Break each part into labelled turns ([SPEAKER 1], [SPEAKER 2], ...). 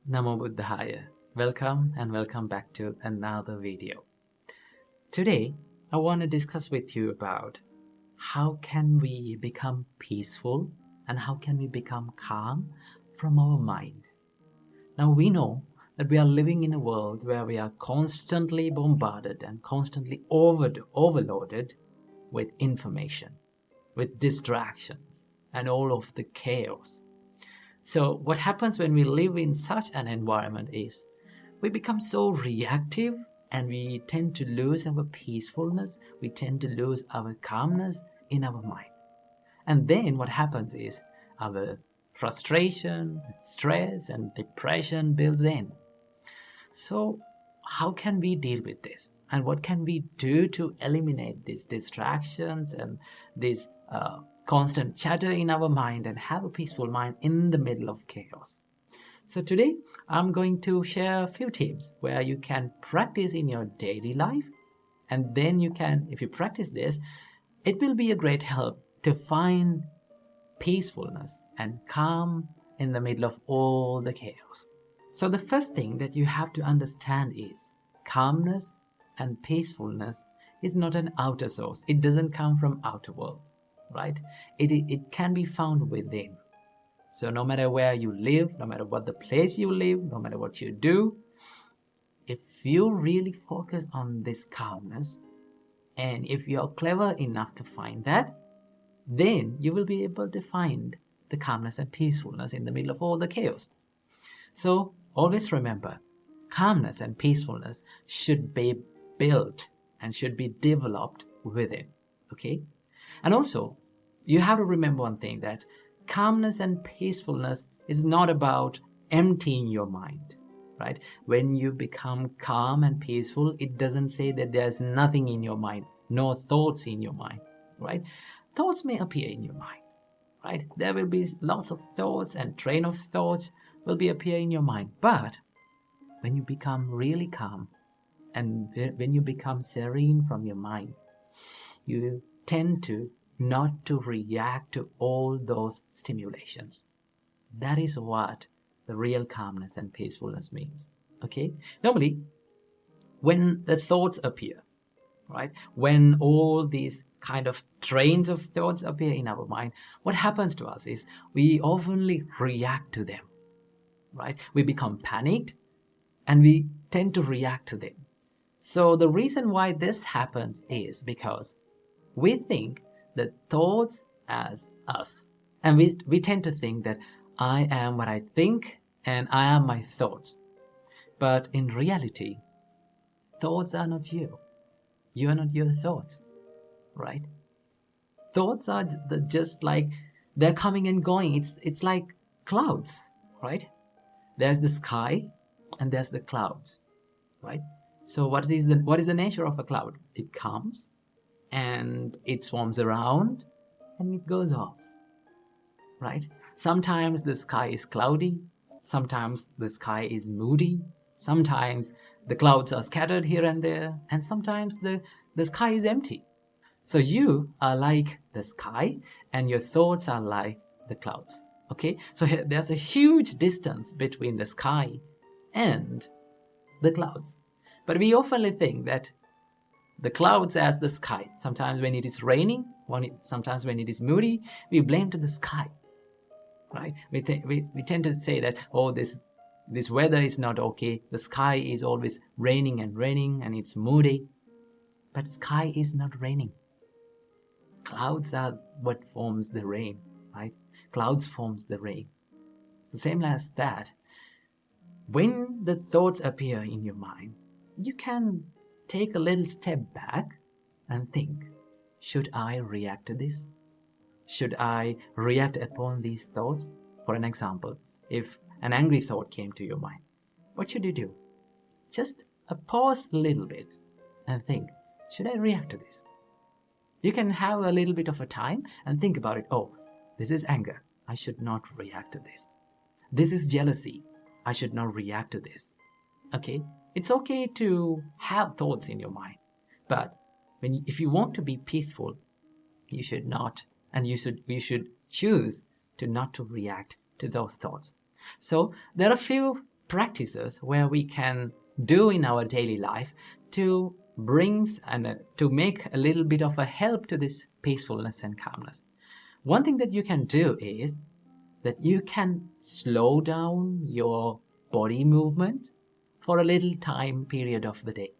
[SPEAKER 1] Namo Buddhaya. Welcome and welcome back to another video. Today, I want to discuss with you about how can we become peaceful and how can we become calm from our mind. Now we know that we are living in a world where we are constantly bombarded and constantly overloaded with information, with distractions and all of the chaos. So what happens when we live in such an environment is we become so reactive and we tend to lose our peacefulness, we tend to lose our calmness in our mind. And then what happens is our frustration, stress and depression builds in. So how can we deal with this? And what can we do to eliminate these distractions and these constant chatter in our mind and have a peaceful mind in the middle of chaos? So today I'm going to share a few tips where you can practice in your daily life, and then you can, if you practice this, it will be a great help to find peacefulness and calm in the middle of all the chaos. So the first thing that you have to understand is calmness and peacefulness is not an outer source. It doesn't come from outer world, right? It can be found within. So no matter where you live, no matter what the place you live, no matter what you do, if you really focus on this calmness, and if you're clever enough to find that, then you will be able to find the calmness and peacefulness in the middle of all the chaos. So always remember, calmness and peacefulness should be built and should be developed within, okay? And also, you have to remember one thing, that calmness and peacefulness is not about emptying your mind, right? When you become calm and peaceful, it doesn't say that there's nothing in your mind, no thoughts in your mind, right? Thoughts may appear in your mind, right? There will be lots of thoughts and train of thoughts will be appear in your mind. But when you become really calm and when you become serene from your mind, you tend to not to react to all those stimulations. That is what the real calmness and peacefulness means, okay? Normally, when the thoughts appear, right? When all these kind of trains of thoughts appear in our mind, what happens to us is we oftenly react to them, right? We become panicked and we tend to react to them. So the reason why this happens is because we think the thoughts as us. And we tend to think that I am what I think and I am my thoughts. But in reality, thoughts are not you. You are not your thoughts, right? Thoughts are just like, they're coming and going. It's like clouds, right? There's the sky and there's the clouds, right? So what is the nature of a cloud? It comes and it swarms around and it goes off, right? Sometimes the sky is cloudy, sometimes the sky is moody, sometimes the clouds are scattered here and there, and sometimes the sky is empty. So you are like the sky and your thoughts are like the clouds, okay? So there's a huge distance between the sky and the clouds. But we often think that the clouds as the sky. Sometimes when it is raining, sometimes when it is moody, we blame to the sky, right? We tend to say that, oh, this weather is not okay. The sky is always raining and it's moody. But sky is not raining. Clouds are what forms the rain, right? Clouds forms the rain. The same as that, when the thoughts appear in your mind, you can take a little step back and think, should I react to this? Should I react upon these thoughts? For an example, if an angry thought came to your mind, what should you do? Just pause a little bit and think, should I react to this? You can have a little bit of a time and think about it. Oh, this is anger. I should not react to this. This is jealousy. I should not react to this. Okay? It's okay to have thoughts in your mind, but if you want to be peaceful, you should not, and you should choose to not to react to those thoughts. So there are a few practices where we can do in our daily life to bring and to make a little bit of a help to this peacefulness and calmness. One thing that you can do is that you can slow down your body movement for a little time period of the day.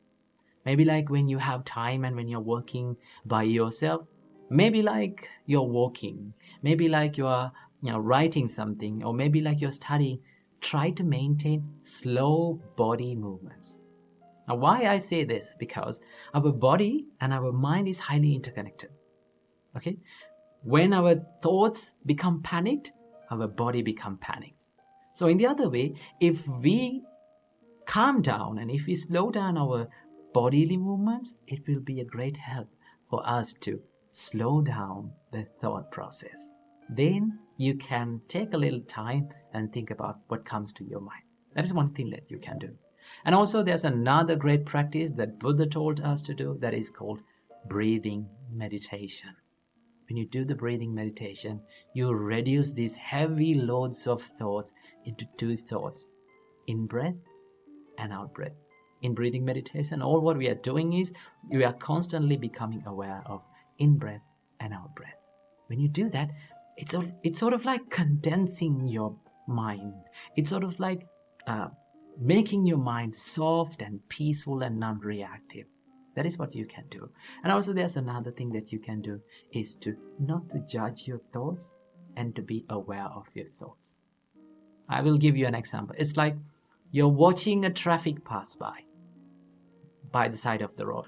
[SPEAKER 1] Maybe like when you have time and when you're working by yourself, maybe like you're walking, maybe like you're writing something, or maybe like you're studying. Try to maintain slow body movements. Now, why I say this? Because our body and our mind is highly interconnected. Okay? When our thoughts become panicked, our body become panicked. So in the other way, if we calm down and if we slow down our bodily movements, it will be a great help for us to slow down the thought process. Then you can take a little time and think about what comes to your mind. That is one thing that you can do. And also there's another great practice that Buddha told us to do, that is called breathing meditation. When you do the breathing meditation, you reduce these heavy loads of thoughts into 2 thoughts: in breath and out breath. In breathing meditation, all what we are doing is we are constantly becoming aware of in breath and out breath. When you do that, it's sort of like condensing your mind. It's sort of like making your mind soft and peaceful and non-reactive. That is what you can do. And also there's another thing that you can do, is to not to judge your thoughts and to be aware of your thoughts. I will give you an example. It's like you're watching a traffic pass by the side of the road,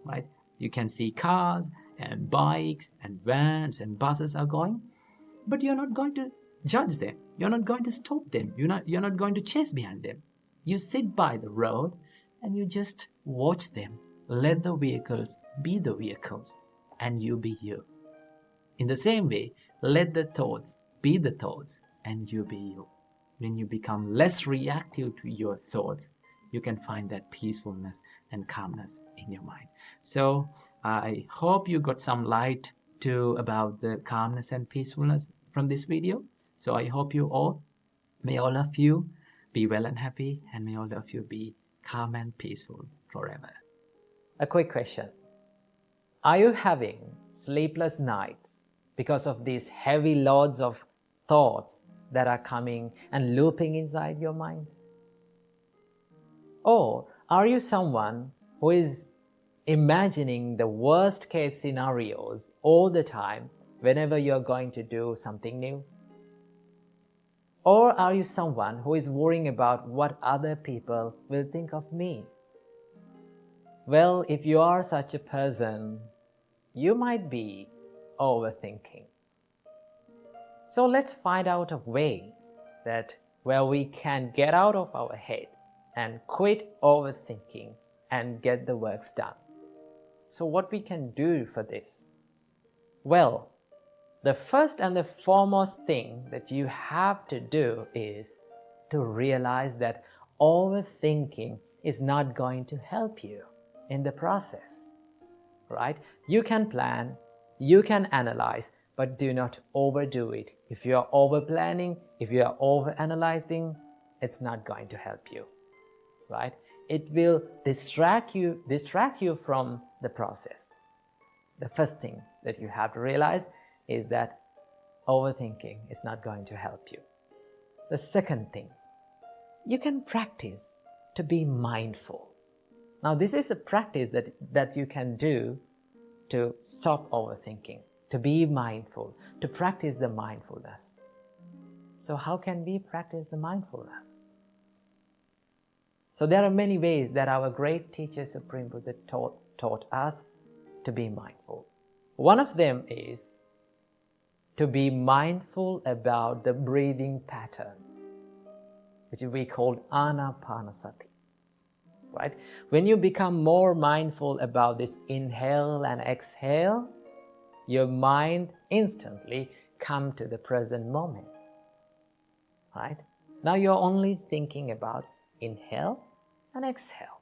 [SPEAKER 1] right? You can see cars and bikes and vans and buses are going, but you're not going to judge them. You're not going to stop them. You're not going to chase behind them. You sit by the road and you just watch them. Let the vehicles be the vehicles and you be you. In the same way, let the thoughts be the thoughts and you be you. When you become less reactive to your thoughts, you can find that peacefulness and calmness in your mind. So I hope you got some light about the calmness and peacefulness from this video. So I hope may all of you be well and happy, and may all of you be calm and peaceful forever. A quick question. Are you having sleepless nights because of these heavy loads of thoughts that are coming and looping inside your mind? Or are you someone who is imagining the worst case scenarios all the time whenever you're going to do something new? Or are you someone who is worrying about what other people will think of me? Well, if you are such a person, you might be overthinking. So let's find out a way where we can get out of our head and quit overthinking and get the works done. So what we can do for this? Well, the first and the foremost thing that you have to do is to realize that overthinking is not going to help you in the process, right? You can plan, you can analyze, but do not overdo it. If you are over-planning, if you are over-analyzing, it's not going to help you, right? It will distract you from the process. The first thing that you have to realize is that overthinking is not going to help you. The second thing, you can practice to be mindful. Now, this is a practice that you can do to stop overthinking, to be mindful, to practice the mindfulness. So how can we practice the mindfulness? So there are many ways that our great teacher Supreme Buddha taught us to be mindful. One of them is to be mindful about the breathing pattern, which we call anapanasati. Right? When you become more mindful about this inhale and exhale, your mind instantly comes to the present moment. Right? Now you're only thinking about inhale and exhale.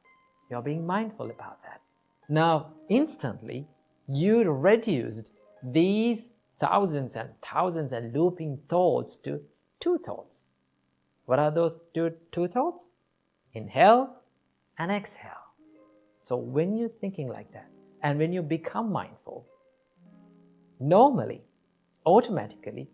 [SPEAKER 1] You're being mindful about that. Now, instantly, you reduced these thousands and thousands and looping thoughts to 2 thoughts.
[SPEAKER 2] What are those two thoughts? Inhale and exhale. So when you're thinking like that, and when you become mindful, normally, automatically,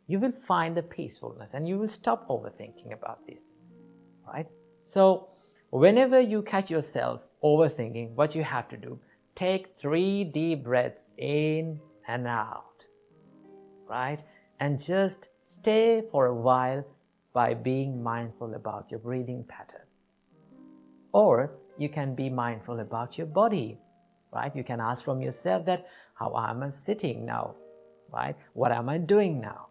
[SPEAKER 2] you will find the peacefulness and you will stop overthinking about these things, right? So whenever you catch yourself overthinking, what you have to do, take 3 deep breaths in and out, right? And just stay for a while by being mindful about your breathing pattern. Or you can be mindful about your body, right? You can ask from yourself that, how am I sitting now, right? What am I doing now?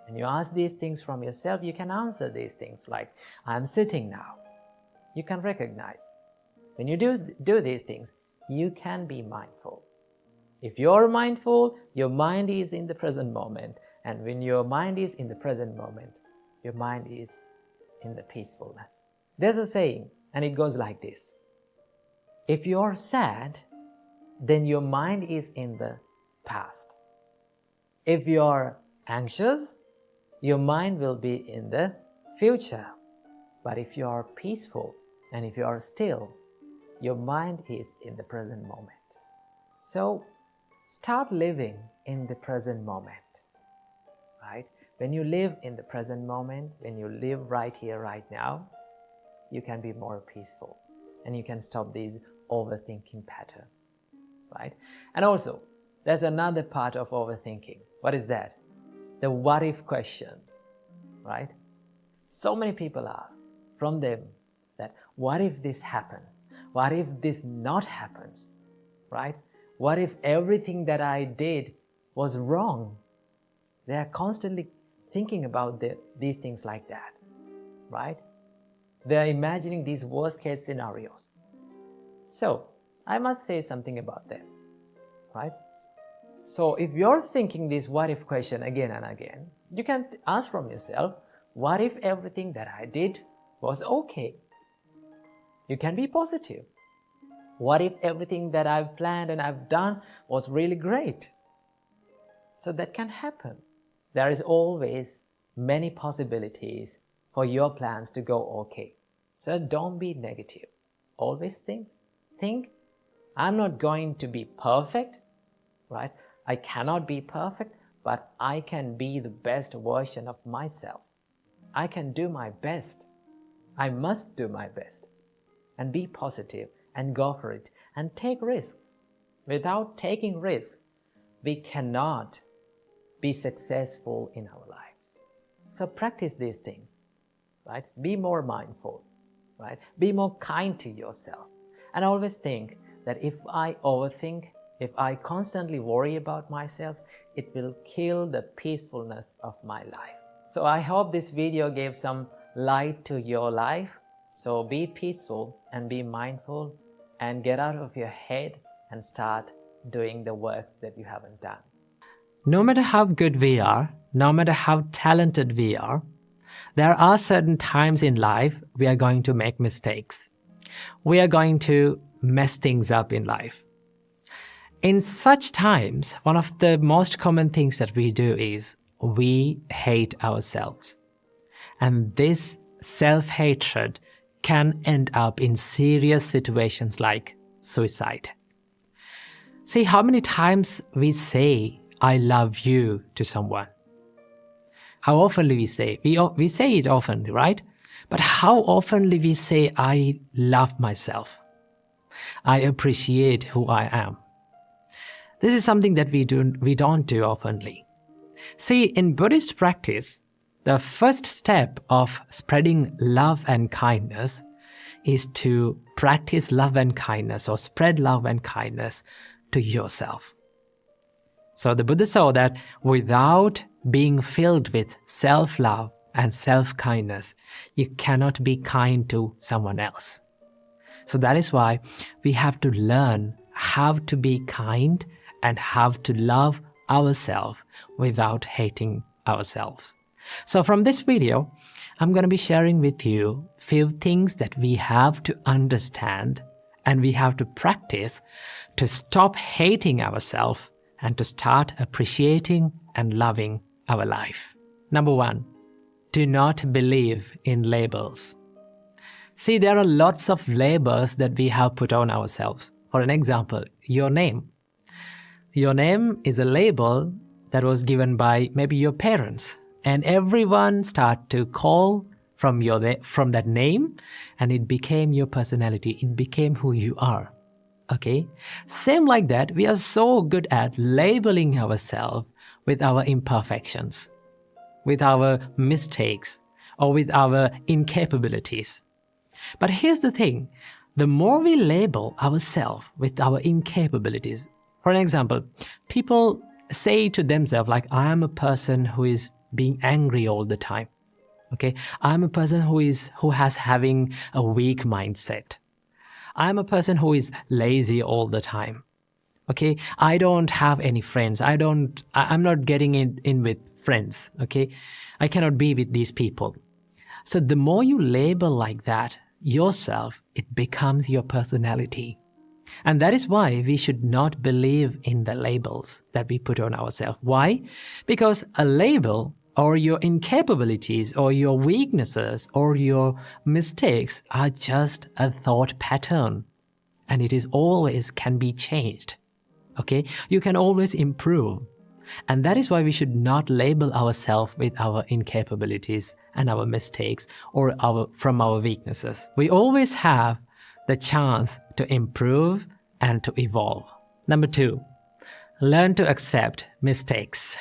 [SPEAKER 2] And you ask these things from yourself, you can answer these things like, I'm sitting now. You can recognize. When you do these things, you can be mindful. If you're mindful, your mind is in the present moment. And when your mind is in the present moment, your mind is in the peacefulness. There's a saying, and it goes like this. If you're sad, then your mind is in the past. If you're anxious, your mind will be in the future. But if you are peaceful and if you are still, your mind is in the present moment. So start living in the present moment, right? When you live in the present moment, when you live right here, right now, you can be more peaceful and you can stop these overthinking patterns, right? And also, there's another part of overthinking. What is that? The what if question, right? So many people ask from them that, what if this happened? What if this not happens, right? What if everything that I did was wrong? They are constantly thinking about these things like that, right? They are imagining these worst case scenarios. So I must say something about them, right? So if you're thinking this what if question again and again, you can ask from yourself, what if everything that I did was okay? You can be positive. What if everything that I've planned and I've done was really great? So that can happen. There is always many possibilities for your plans to go okay. So don't be negative. Always think, I'm not going to be perfect, right? I cannot be perfect, but I can be the best version of myself. I can do my best. I must do my best. And be positive and go for it and take risks. Without taking risks, we cannot be successful in our lives. So practice these things, right? Be more mindful, right? Be more kind to yourself. And always think that if I overthink, if I constantly worry about myself, it will kill the peacefulness of my life. So I hope this video gave some light to your life. So be peaceful and be mindful and get out of your head and start doing the works that you haven't done. No matter how good we are, no matter how talented we are, there are certain times in life we are going to make mistakes. We are going to mess things up in life. In such times, one of the most common things that we do is we hate ourselves. And this self-hatred can end up in serious situations like suicide. See how many times we say, I love you to someone. How often we say, we say it often, right? But how often we say, I love myself. I appreciate who I am. This is something that we don't do openly. See, in Buddhist practice, the first step of spreading love and kindness is to practice love and kindness or spread love and kindness to yourself. So the Buddha saw that without being filled with self-love and self-kindness, you cannot be kind to someone else. So that is why we have to learn how to be kind and how to love ourselves without hating ourselves. So from this video, I'm going to be sharing with you a few things that we have to understand and we have to practice to stop hating ourselves and to start appreciating and loving our life. Number 1, do not believe in labels. See, there are lots of labels that we have put on ourselves. For an example, your name. Your name is a label that was given by maybe your parents, and everyone start to call from that name, and it became your personality. It became who you are. Okay? Same like that, we are so good at labeling ourselves with our imperfections, with our mistakes, or with our incapabilities. But here's the thing, the more we label ourselves with our incapabilities, for an example, people say to themselves like, I am a person who is being angry all the time. Okay, I'm a person who has having a weak mindset. I'm a person who is lazy all the time. Okay, I don't have any friends. I'm not getting in with friends. Okay, I cannot be with these people. So the more you label like that yourself, it becomes your personality. And that is why we should not believe in the labels that we put on ourselves. Why? Because a label or your incapabilities or your weaknesses or your mistakes are just a thought pattern. And it is always can be changed. Okay? You can always improve. And that is why we should not label ourselves with our incapabilities and our mistakes or from our weaknesses. We always have the chance to improve and to evolve. Number 2, learn to accept mistakes.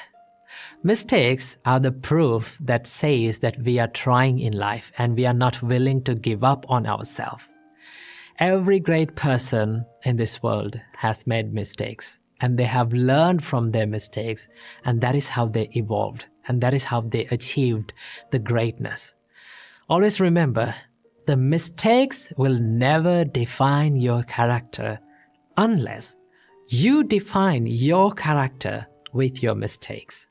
[SPEAKER 2] Mistakes are the proof that says that we are trying in life and we are not willing to give up on ourselves. Every great person in this world has made mistakes, and they have learned from their mistakes, and that is how they evolved, and that is how they achieved the greatness. Always remember, the mistakes will never define your character unless you define your character with your mistakes.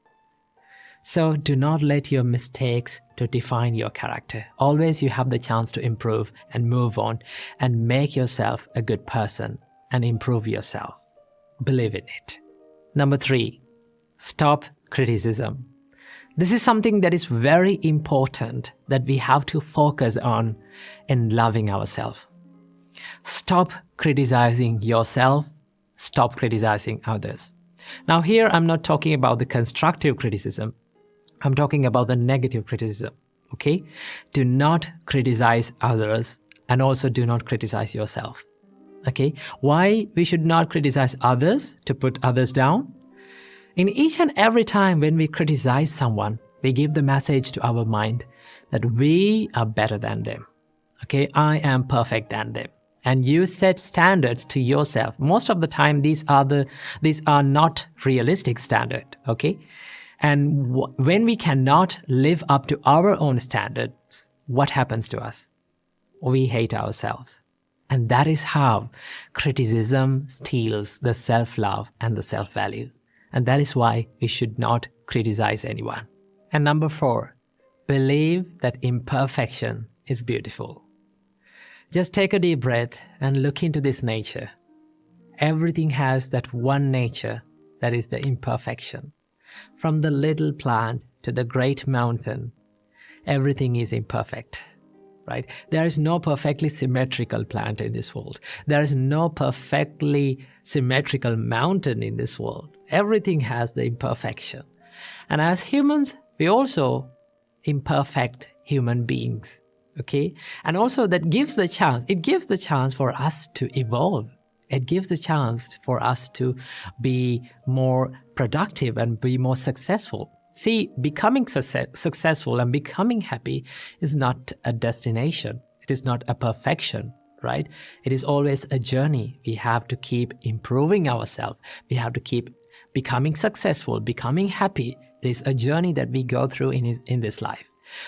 [SPEAKER 2] So do not let your mistakes to define your character. Always you have the chance to improve and move on and make yourself a good person and improve yourself. Believe in it. Number 3, stop criticism. This is something that is very important that we have to focus on in loving ourselves. Stop criticizing yourself. Stop criticizing others. Now here I'm not talking about the constructive criticism. I'm talking about the negative criticism. Okay? Do not criticize others and also do not criticize yourself. Okay? Why we should not criticize others to put others down? In each and every time when we criticize someone, we give the message to our mind that we are better than them. Okay? I am perfect than them. And you set standards to yourself. Most of the time, these are not realistic standards. Okay? And when we cannot live up to our own standards, what happens to us? We hate ourselves. And that is how criticism steals the self-love and the self-value. And that is why we should not criticize anyone. And number 4, believe that imperfection is beautiful. Just take a deep breath and look into this nature. Everything has that one nature that is the imperfection. From the little plant to the great mountain, everything is imperfect, right? There is no perfectly symmetrical plant in this world. There is no perfectly symmetrical mountain in this world. Everything has the imperfection. And as humans, we also imperfect human beings, okay? And also it gives the chance for us to evolve. It gives the chance for us to be more productive and be more successful. See, becoming successful and becoming happy is not a destination. It is not a perfection, right? It is always a journey. We have to keep improving ourselves. We have to keep becoming successful, becoming happy. It is a journey that we go through in this life.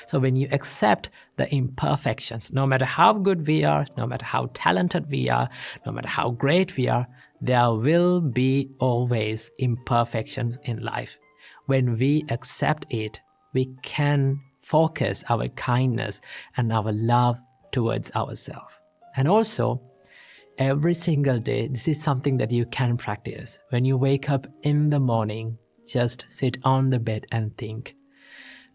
[SPEAKER 2] So when you accept the imperfections, no matter how good we are, no matter how talented we are, no matter how great we are, there will be always imperfections in life. When we accept it, we can focus our kindness and our love towards ourselves. And also, every single day, this is something that you can practice. When you wake up in the morning, just sit on the bed and think,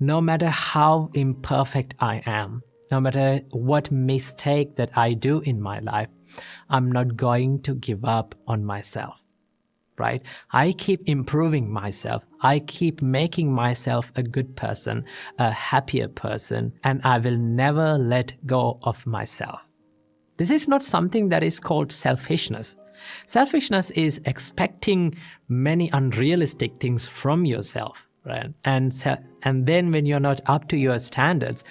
[SPEAKER 2] no matter how imperfect I am, no matter what mistake that I do in my life, I'm not going to give up on myself, right? I keep improving myself. I keep making myself a good person, a happier person, and I will never let go of myself. This is not something that is called selfishness. Selfishness is expecting many unrealistic things from yourself, right? And then when you're not up to your standards,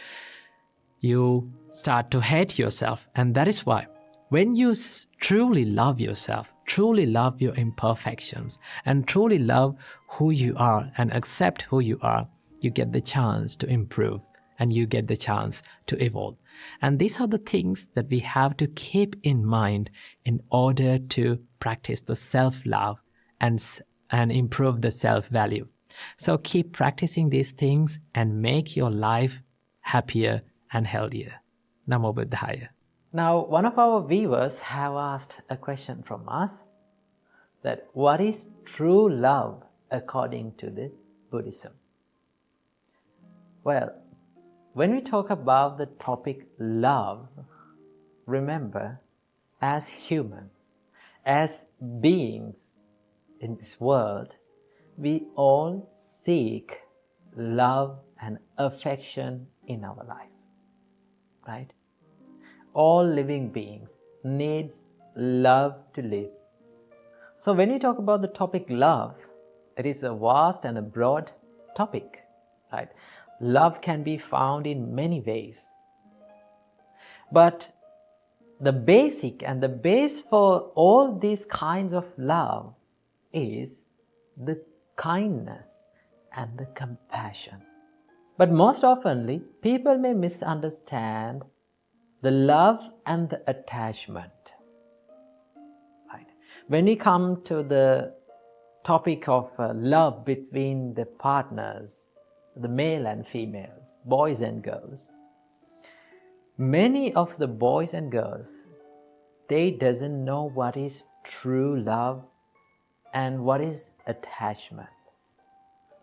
[SPEAKER 2] you start to hate yourself. And that is why when you truly love yourself, truly love your imperfections, and truly love who you are and accept who you are, you get the chance to improve and you get the chance to evolve. And these are the things that we have to keep in mind in order to practice the self-love and improve the self-value. So keep practicing these things and make your life happier and healthier. Namo Buddhaya. Now, one of our viewers have asked a question from us, that what is true love according to the Buddhism? Well, when we talk about the topic love, remember, as humans, as beings in this world, we all seek love and affection in our life, right? All living beings needs love to live. So when we talk about the topic love, it is a vast and a broad topic, right? Love can be found in many ways. But the basic and the base for all these kinds of love is the kindness and the compassion. But most oftenly, people may misunderstand the love and the attachment. Right? When we come to the topic of love between the partners, the male and females, boys and girls, many of the boys and girls, they doesn't know what is true love and what is attachment.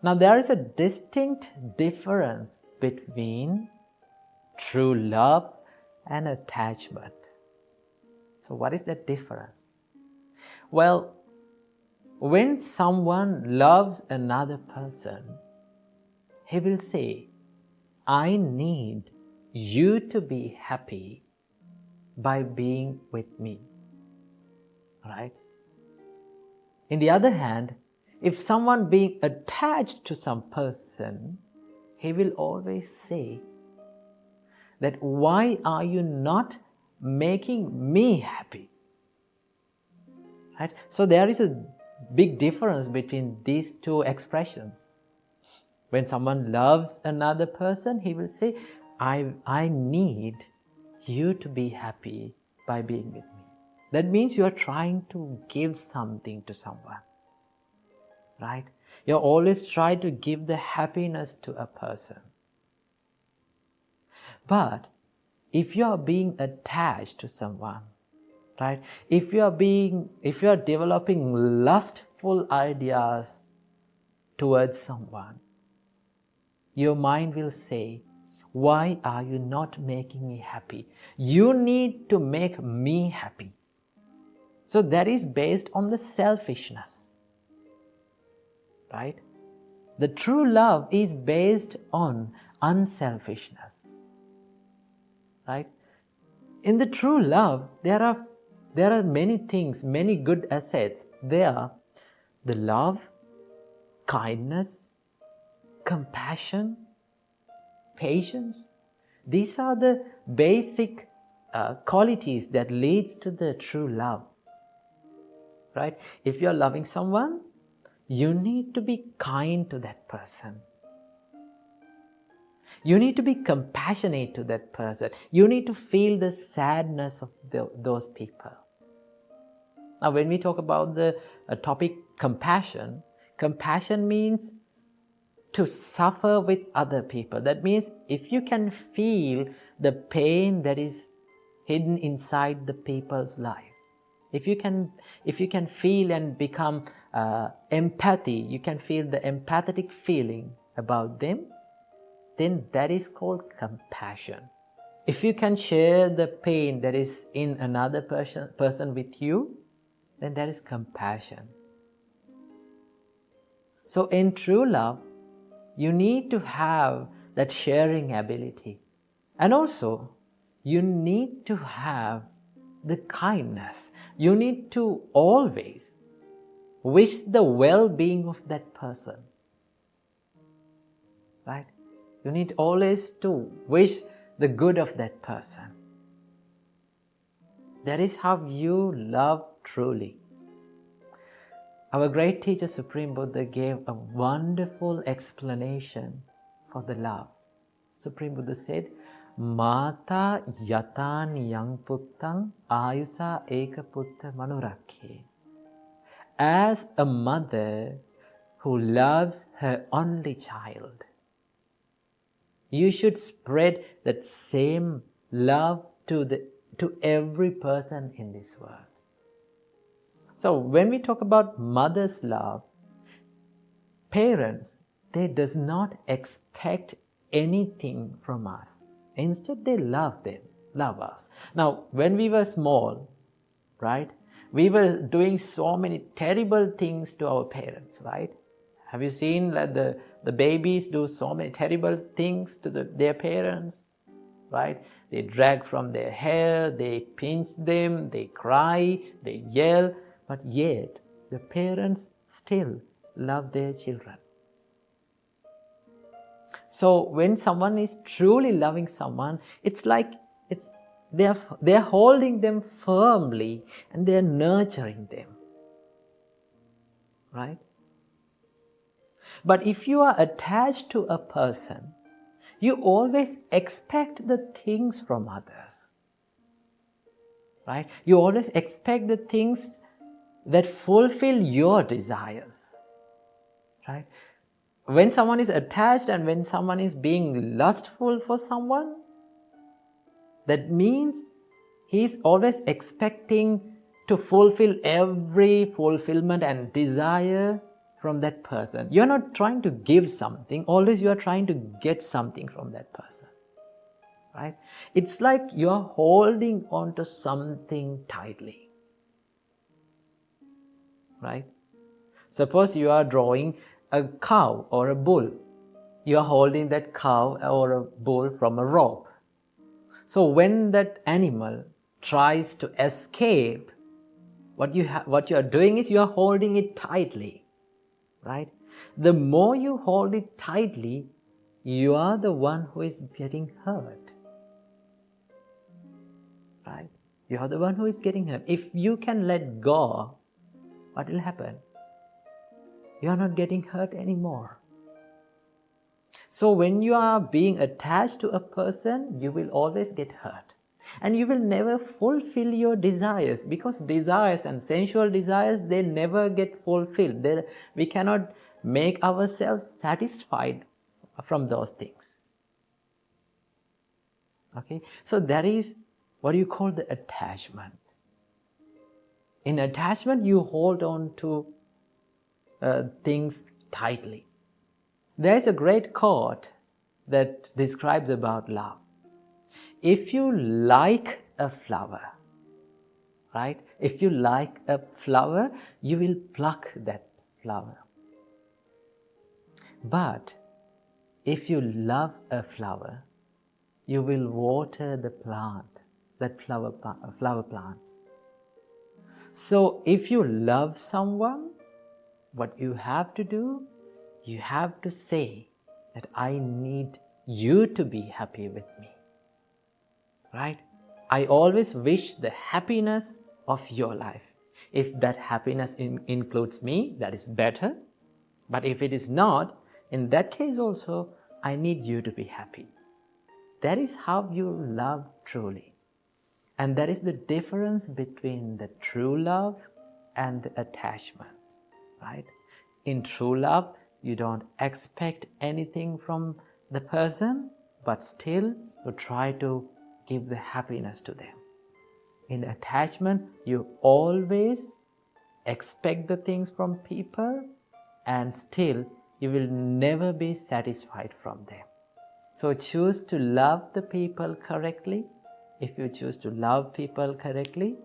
[SPEAKER 2] Now there is a distinct difference between true love and attachment. So what is that difference? Well, when someone loves another person, he will say, I need you to be happy by being with me, right? In the other hand, if someone being attached to some person, he will always say that why are you not making me happy? Right? So there is a big difference between these two expressions. When someone loves another person, he will say, I need you to be happy by being with me. That means you are trying to give something to someone, right? You always try to give the happiness to a person. But if you are being attached to someone, right? If you are developing lustful ideas towards someone, your mind will say, why are you not making me happy? You need to make me happy. So that is based on the selfishness, right? The true love is based on unselfishness, right? In the true love, there are many things, many good assets. There are the love, kindness, compassion, patience. These are the basic qualities that leads to the true love, right? If you're loving someone, you need to be kind to that person. You need to be compassionate to that person. You need to feel the sadness of those people. Now, when we talk about the topic compassion, compassion means to suffer with other people. That means if you can feel the pain that is hidden inside the people's life, if you can feel and become empathy, you can feel the empathetic feeling about them, then that is called compassion. If you can share the pain that is in another person with you, then that is compassion. So in true love, you need to have that sharing ability. And also, you need to have the kindness. You need to always wish the well-being of that person. Right? You need always to wish the good of that person. That is how you love truly. Our great teacher Supreme Buddha gave a wonderful explanation for the love. Supreme Buddha said, Mata yatan yang puttang ayusa eka putta manurakhe. As a mother who loves her only child, you should spread that same love to every person in this world. So when we talk about mother's love, parents, they does not expect anything from us. Instead, they love us. Now, when we were small, right, we were doing so many terrible things to our parents, right? Have you seen that the babies do so many terrible things to their parents, right? They drag from their hair, they pinch them, they cry, they yell, but yet the parents still love their children. So when someone is truly loving someone, it's like they're holding them firmly and they're nurturing them, right? But if you are attached to a person, you always expect the things from others, right? You always expect the things that fulfill your desires, right? When someone is attached and when someone is being lustful for someone, that means he's always expecting to fulfill every fulfillment and desire from that person. You're not trying to give something, always you are trying to get something from that person, right? It's like you're holding on to something tightly, right? Suppose you are drawing a cow or a bull. You are holding that cow or a bull from a rope. So when that animal tries to escape, what you are doing is you are holding it tightly, right? The more you hold it tightly, you are the one who is getting hurt, right? You are the one who is getting hurt. If you can let go, what will happen? You are not getting hurt anymore. So when you are being attached to a person, you will always get hurt. And you will never fulfill your desires, because desires and sensual desires, they never get fulfilled. We cannot make ourselves satisfied from those things. Okay? So that is what you call the attachment. In attachment, you hold on to things tightly. There is a great quote that describes about love. If you like a flower, right? If you like a flower, you will pluck that flower. But if you love a flower, you will water the plant, that flower plant. So if you love someone, what you have to do, you have to say that I need you to be happy with me, right? I always wish the happiness of your life. If that happiness includes me, that is better. But if it is not, in that case also, I need you to be happy. That is how you love truly. And that is the difference between the true love and the attachment, right? In true love, you don't expect anything from the person, but still you try to give the happiness to them. In attachment, you always expect the things from people and still you will never be satisfied from them. So choose to love the people correctly. If you choose to love people correctly,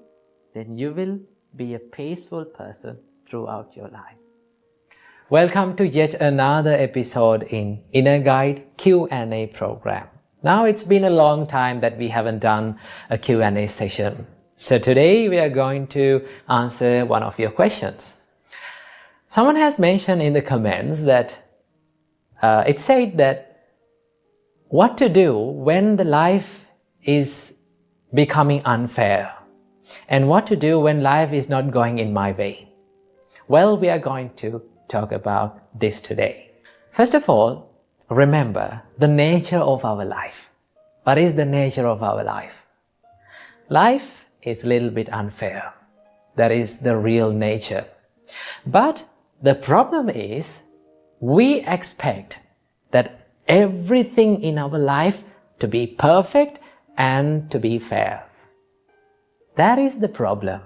[SPEAKER 2] then you will be a peaceful person throughout your life. Welcome to yet another episode in Inner Guide Q&A program. Now it's been a long time that we haven't done a Q&A session. So today we are going to answer one of your questions. Someone has mentioned in the comments that it said that what to do when the life is becoming unfair, and what to do when life is not going in my way. Well, we are going to talk about this today. First of all, remember the nature of our life. What is the nature of our life? Life is a little bit unfair. That is the real nature. But the problem is we expect that everything in our life to be perfect and to be fair. That is the problem.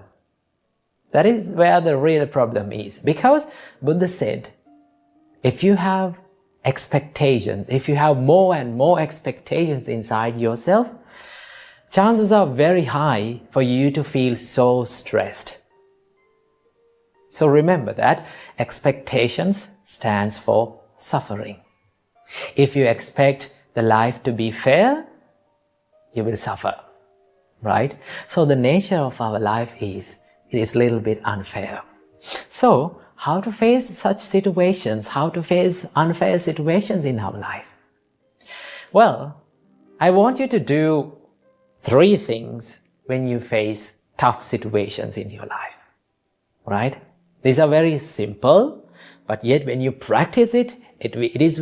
[SPEAKER 2] That is where the real problem is. Because Buddha said, if you have expectations, if you have more and more expectations inside yourself, chances are very high for you to feel so stressed. So remember that expectations stands for suffering. If you expect the life to be fair, you will suffer, right? So the nature of our life is, it is a little bit unfair. So how to face such situations, how to face unfair situations in our life? Well, I want you to do 3 things when you face tough situations in your life, right? These are very simple, but yet when you practice it, it is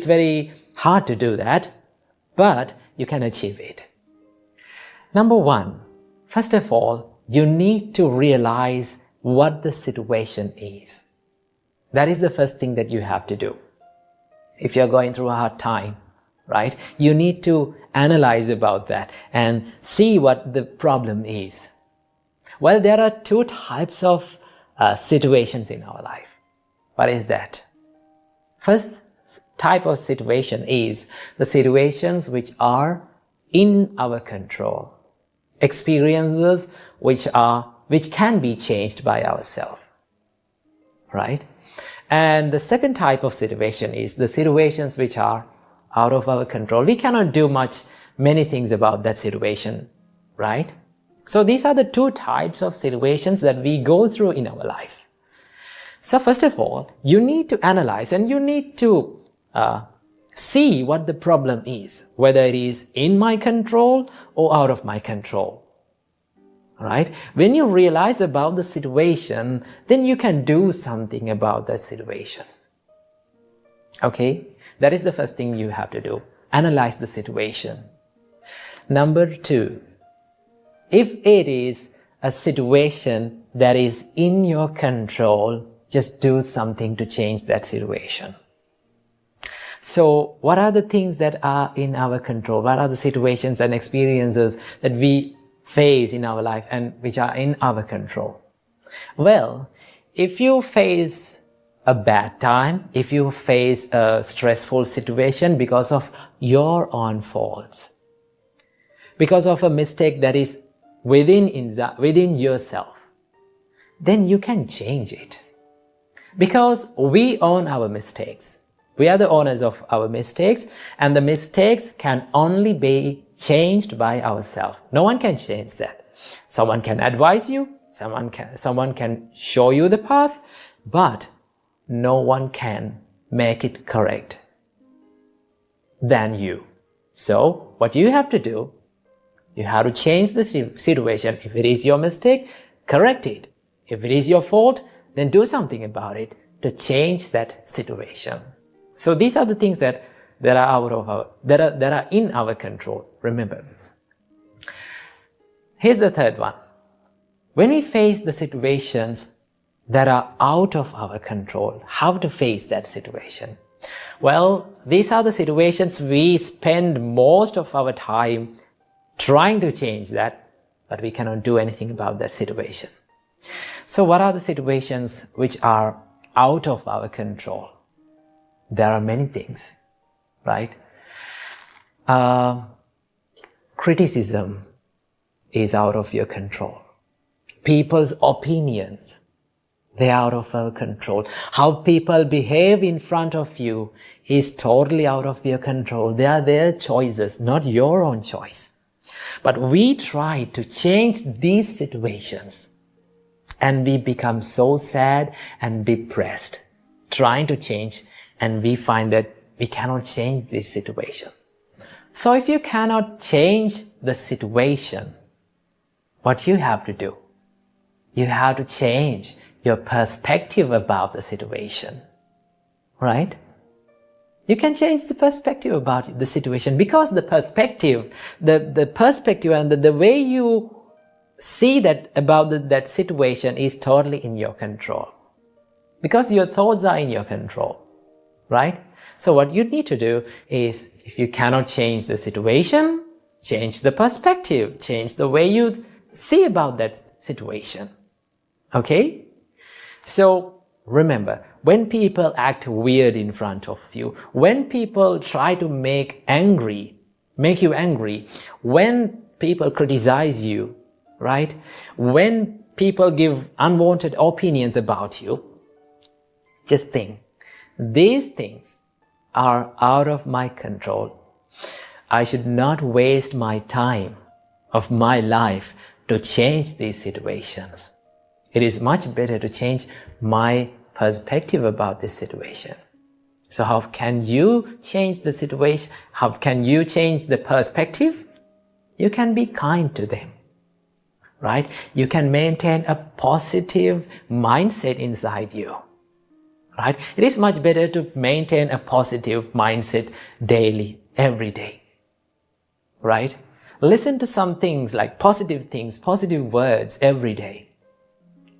[SPEAKER 2] very hard to do that, but you can achieve it. Number 1, first of all, you need to realize what the situation is. That is the first thing that you have to do. If you're going through a hard time, right, you need to analyze about that and see what the problem is. Well, there are 2 types of situations in our life. What is that? First type of situation is the situations which are in our control. Experiences which can be changed by ourselves, right? And the second type of situation is the situations which are out of our control. We cannot do many things about that situation, right? So these are the 2 types of situations that we go through in our life. So first of all, you need to analyze and you need to see what the problem is, whether it is in my control or out of my control. Right? When you realize about the situation, then you can do something about that situation. Okay? That is the first thing you have to do. Analyze the situation. Number 2, if it is a situation that is in your control, just do something to change that situation. So what are the things that are in our control? What are the situations and experiences that we face in our life and which are in our control? Well, if you face a bad time, if you face a stressful situation because of your own faults, because of a mistake that is within yourself, then you can change it. Because we own our mistakes. We are the owners of our mistakes, and the mistakes can only be changed by ourselves. No one can change that. Someone can advise you, someone can show you the path, but no one can make it correct than you. So what you have to do, you have to change the situation. If it is your mistake, correct it. If it is your fault, then do something about it to change that situation. So these are the things that are in our control. Remember. Here's the third one. When we face the situations that are out of our control, how to face that situation? Well, these are the situations we spend most of our time trying to change that, but we cannot do anything about that situation. So what are the situations which are out of our control? There are many things, right? Criticism is out of your control. People's opinions, they're out of our control. How people behave in front of you is totally out of your control. They are their choices, not your own choice. But we try to change these situations and we become so sad and depressed trying to change, and we find that we cannot change this situation. So if you cannot change the situation, what you have to do? You have to change your perspective about the situation, right? You can change the perspective about the situation, because the perspective and the way you see that about that situation is totally in your control. Because your thoughts are in your control, right? So what you need to do is, if you cannot change the situation, change the perspective, change the way you see about that situation. Okay? So remember, when people act weird in front of you, when people try to make you angry, when people criticize you, right? When people give unwanted opinions about you, just think, these things are out of my control. I should not waste my time of my life to change these situations. It is much better to change my perspective about this situation. So how can you change the situation? How can you change the perspective? You can be kind to them, right? You can maintain a positive mindset inside you, right? It is much better to maintain a positive mindset daily, every day, right? Listen to some things, positive words every day.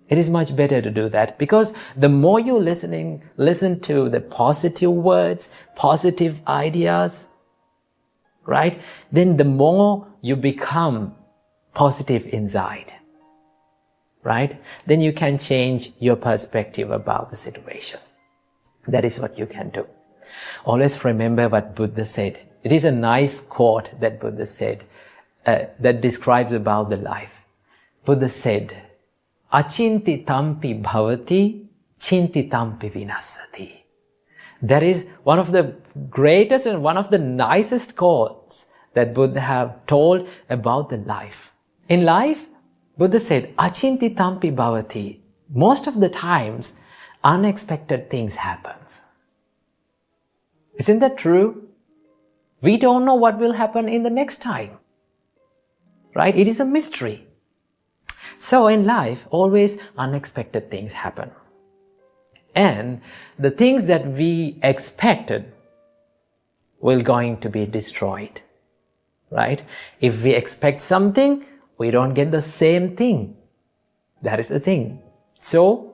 [SPEAKER 2] It is much better to do that, because the more you listen to the positive words, positive ideas, right? Then the more you become positive inside, right? Then you can change your perspective about the situation. That is what you can do. Always remember what Buddha said. It is a nice quote that Buddha said that describes about the life. Buddha said, "Achinti tampi bhavati, chinti tampi vinasati." That is one of the greatest and one of the nicest quotes that Buddha have told about the life. In life, Buddha said, "Achinti tampi bhavati." Most of the times, unexpected things happen. Isn't that true? We don't know what will happen in the next time, right? It is a mystery. So in life, always unexpected things happen. And the things that we expected will going to be destroyed, right? If we expect something, we don't get the same thing. That is the thing. So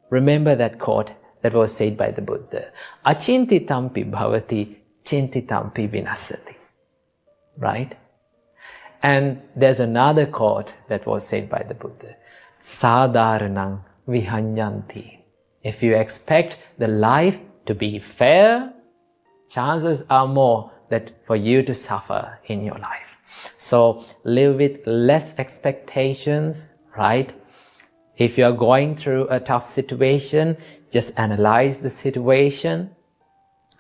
[SPEAKER 2] remember that quote that was said by the Buddha. Achinti tampi bhavati, chinti tampi vinasati. Right? And there's another quote that was said by the Buddha. Sadharanang vihanyanti. If you expect the life to be fair, chances are more that for you to suffer in your life. So live with less expectations, right? If you're going through a tough situation, just analyze the situation,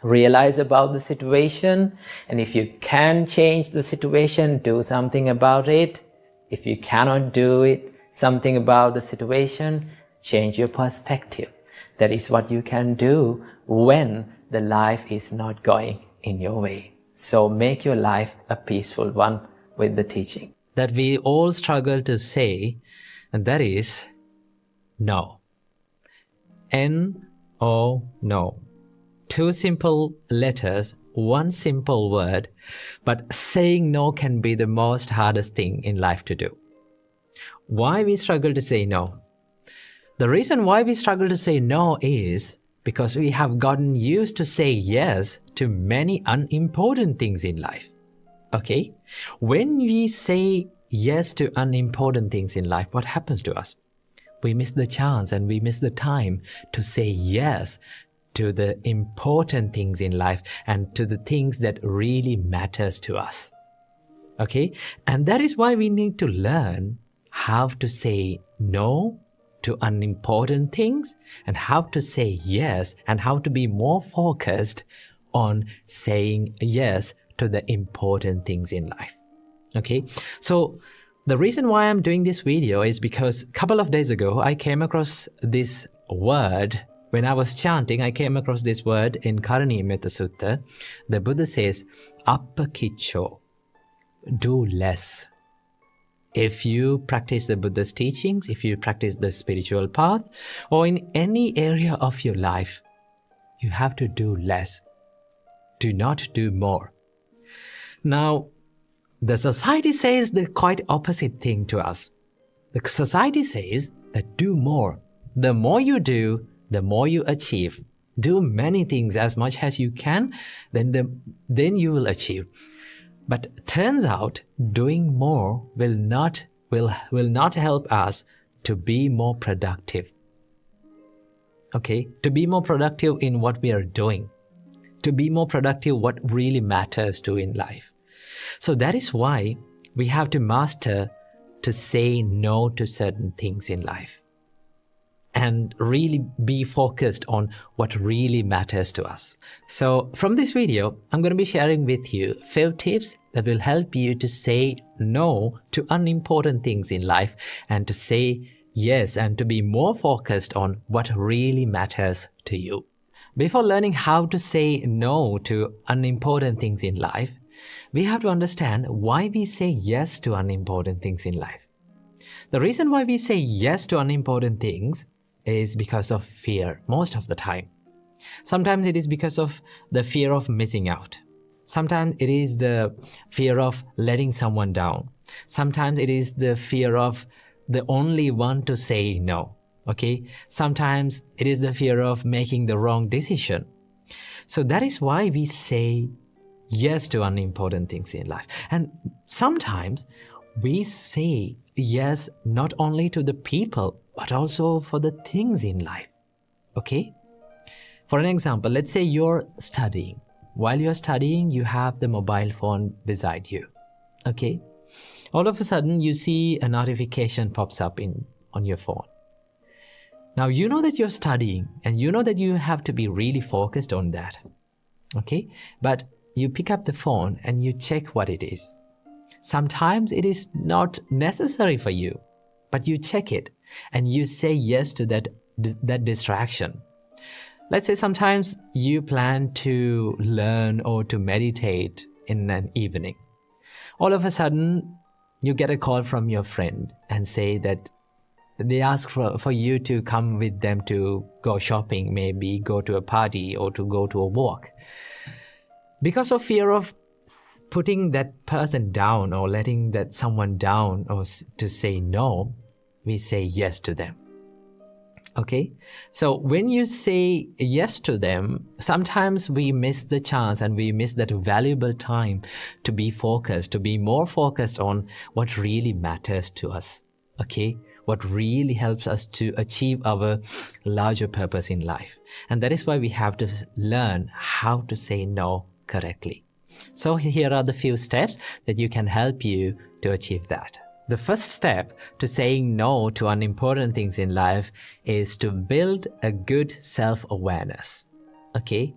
[SPEAKER 2] realize about the situation, and if you can change the situation, do something about it. If you cannot do it, something about the situation, change your perspective. That is what you can do when the life is not going in your way. So make your life a peaceful one with the teaching that we all struggle to say, and that is no. N-O, no. Two simple letters, one simple word, but saying no can be the most hardest thing in life to do. Why we struggle to say no? The reason why we struggle to say no is because we have gotten used to say yes to many unimportant things in life. Okay? When we say yes to unimportant things in life, what happens to us? We miss the chance and we miss the time to say yes to the important things in life and to the things that really matters to us. Okay? And that is why we need to learn how to say no to unimportant things and how to say yes and how to be more focused on saying yes to the important things in life. Okay? So the reason why I'm doing this video is because a couple of days ago, I came across this word. When I was chanting, I came across this word in Karanimettha Sutta. The Buddha says, Appakicho, do less. If you practice the Buddha's teachings, if you practice the spiritual path, or in any area of your life, you have to do less. Do not do more. Now, the society says the quite opposite thing to us. The society says that do more. The more you do, the more you achieve. Do many things as much as you can, then you will achieve. But turns out doing more will not help us to be more productive. Okay? To be more productive in what we are doing. To be more productive what really matters to in life. So that is why we have to master to say no to certain things in life. And really be focused on what really matters to us. So from this video, I'm going to be sharing with you 5 tips that will help you to say no to unimportant things in life and to say yes and to be more focused on what really matters to you. Before learning how to say no to unimportant things in life, we have to understand why we say yes to unimportant things in life. The reason why we say yes to unimportant things is because of fear most of the time. Sometimes it is because of the fear of missing out. Sometimes it is the fear of letting someone down. Sometimes it is the fear of the only one to say no. Okay? Sometimes it is the fear of making the wrong decision. So that is why we say yes to unimportant things in life. And sometimes we say yes not only to the people, but also for the things in life. Okay? For an example, let's say you're studying. While you're studying, you have the mobile phone beside you. Okay? All of a sudden, you see a notification pops up on your phone. Now, you know that you're studying and you know that you have to be really focused on that. Okay? But you pick up the phone and you check what it is. Sometimes it is not necessary for you, but you check it and you say yes to that distraction. Let's say sometimes you plan to learn or to meditate in an evening. All of a sudden, you get a call from your friend and say that they ask for you to come with them to go shopping, maybe go to a party or to go to a walk. Because of fear of putting that person down or letting that someone down or to say no, we say yes to them. Okay? So when you say yes to them, sometimes we miss the chance and we miss that valuable time to be focused, to be more focused on what really matters to us. Okay? What really helps us to achieve our larger purpose in life. And that is why we have to learn how to say no correctly. So here are the few steps that you can help you to achieve that. The first step to saying no to unimportant things in life is to build a good self-awareness. Okay?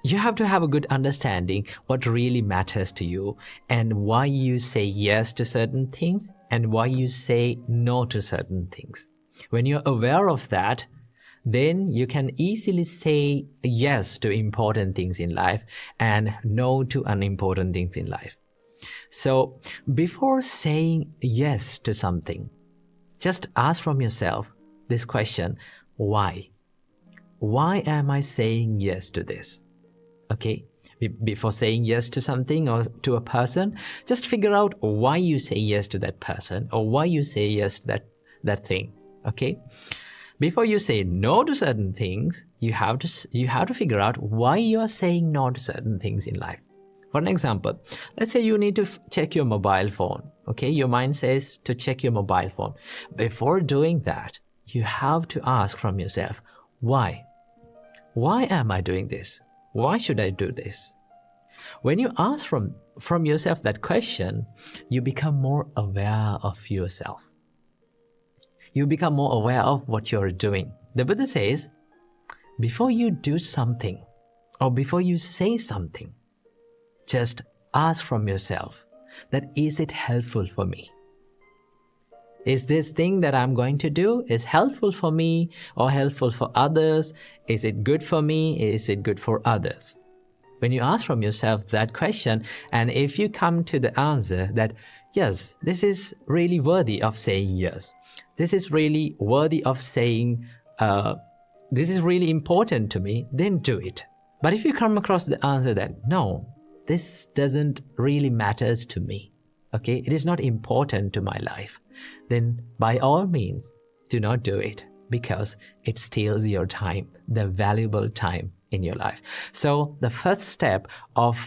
[SPEAKER 2] You have to have a good understanding what really matters to you and why you say yes to certain things and why you say no to certain things. When you're aware of that, then you can easily say yes to important things in life and no to unimportant things in life. So before saying yes to something, just ask from yourself this question, why? Why am I saying yes to this? Okay? Before saying yes to something or to a person, just figure out why you say yes to that person or why you say yes to that thing. Okay? Before you say no to certain things, you have to figure out why you are saying no to certain things in life. For an example, let's say you need to check your mobile phone. Okay, your mind says to check your mobile phone. Before doing that, you have to ask from yourself, why? why am I doing this? Why should I do this? When you ask from yourself that question, you become more aware of yourself. You become more aware of what you're doing. The Buddha says, before you do something or before you say something, just ask from yourself that, is it helpful for me? Is this thing that I'm going to do is helpful for me or helpful for others? Is it good for me? Is it good for others? When you ask from yourself that question, and if you come to the answer that, yes, this is really worthy of saying yes, this is really worthy of saying, this is really important to me, then do it. But if you come across the answer that, no, this doesn't really matters to me, okay, it is not important to my life, then by all means, do not do it, because it steals your time, the valuable time in your life. So the first step of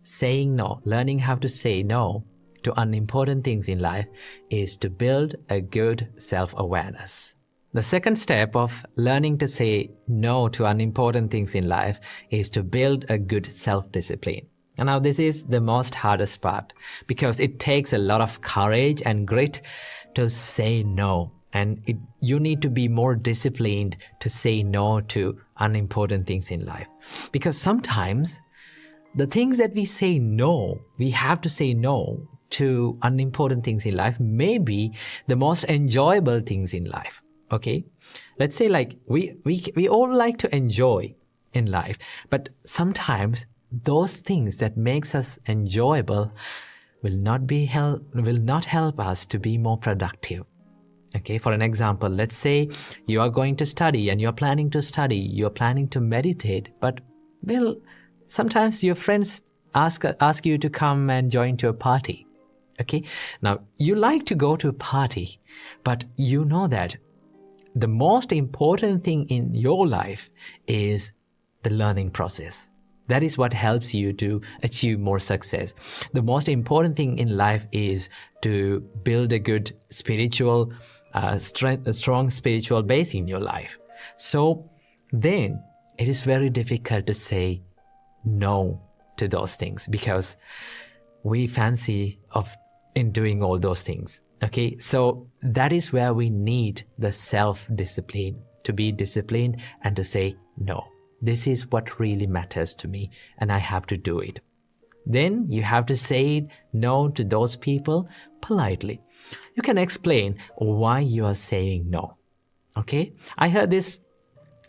[SPEAKER 2] saying no, learning how to say no to unimportant things in life, is to build a good self-awareness. The second step of learning to say no to unimportant things in life is to build a good self-discipline. And now this is the most hardest part, because it takes a lot of courage and grit to say no. And you need to be more disciplined to say no to unimportant things in life. Because sometimes the things that we say no, we have to say no to unimportant things in life, may be the most enjoyable things in life. Okay, let's say like we all like to enjoy in life, but sometimes those things that makes us enjoyable will not help us to be more productive. Okay, for an example, let's say you are going to study and you're planning to study, you're planning to meditate, but well, sometimes your friends ask you to come and join to a party. Okay, now you like to go to a party, but you know that the most important thing in your life is the learning process. That is what helps you to achieve more success. The most important thing in life is to build a good spiritual, a strong spiritual base in your life. So then it is very difficult to say no to those things, because we fancy in doing all those things. Okay, so that is where we need the self-discipline, to be disciplined and to say no. This is what really matters to me, and I have to do it. Then you have to say no to those people politely. You can explain why you are saying no. Okay, I heard this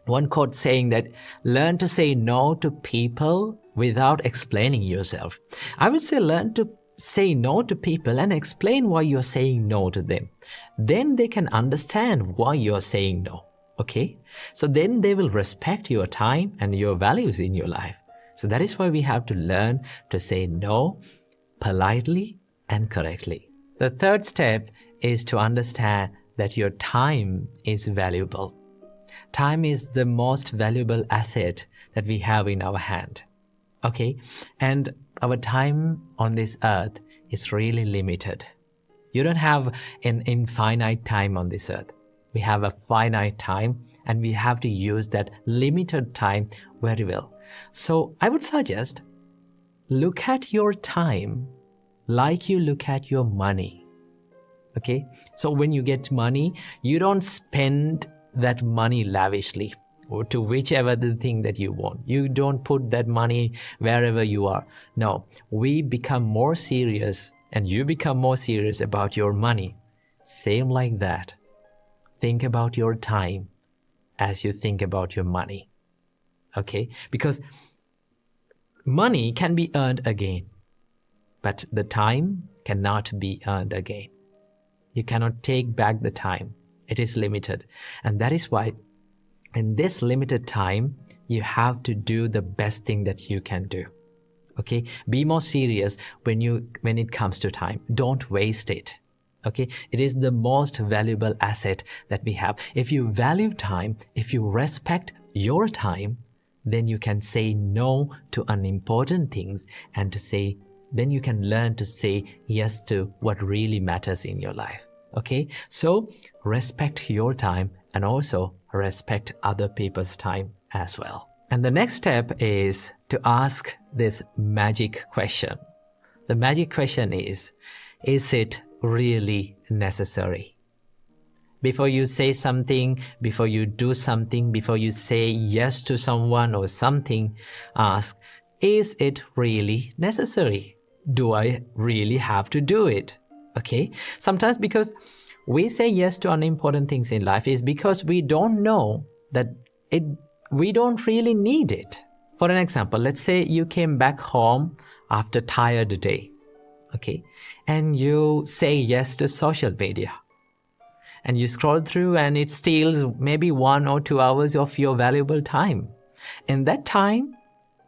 [SPEAKER 2] one quote saying that, learn to say no to people without explaining yourself. I would say learn to say no to people and explain why you're saying no to them. Then they can understand why you're saying no. Okay, so then they will respect your time and your values in your life. So that is why we have to learn to say no politely and correctly. The third step is to understand that your time is valuable. Time is the most valuable asset that we have in our hand. Okay, and our time on this earth is really limited. You don't have an infinite time on this earth. We have a finite time, and we have to use that limited time very well. So I would suggest, look at your time like you look at your money. Okay, so when you get money, you don't spend that money lavishly or to whichever the thing that you want. You don't put that money wherever you are. No, we become more serious, and you become more serious about your money. Same like that. Think about your time as you think about your money. Okay, because money can be earned again, but the time cannot be earned again. You cannot take back the time. It is limited. And that is why in this limited time, you have to do the best thing that you can do. Okay, be more serious when it comes to time. Don't waste it. Okay, it is the most valuable asset that we have. If you value time, if you respect your time, then you can say no to unimportant things, and then you can learn to say yes to what really matters in your life. Okay, so respect your time and also respect other people's time as well.
[SPEAKER 1] And the next step is to ask this magic question. The magic question is it really necessary? Before you say something, before you do something, before you say yes to someone or something, ask, is it really necessary? Do I really have to do it? Okay? Sometimes because we say yes to unimportant things in life is because we don't know that we don't really need it. For an example, let's say you came back home after a tired day, okay? And you say yes to social media. And you scroll through and it steals maybe 1 or 2 hours of your valuable time. In that time,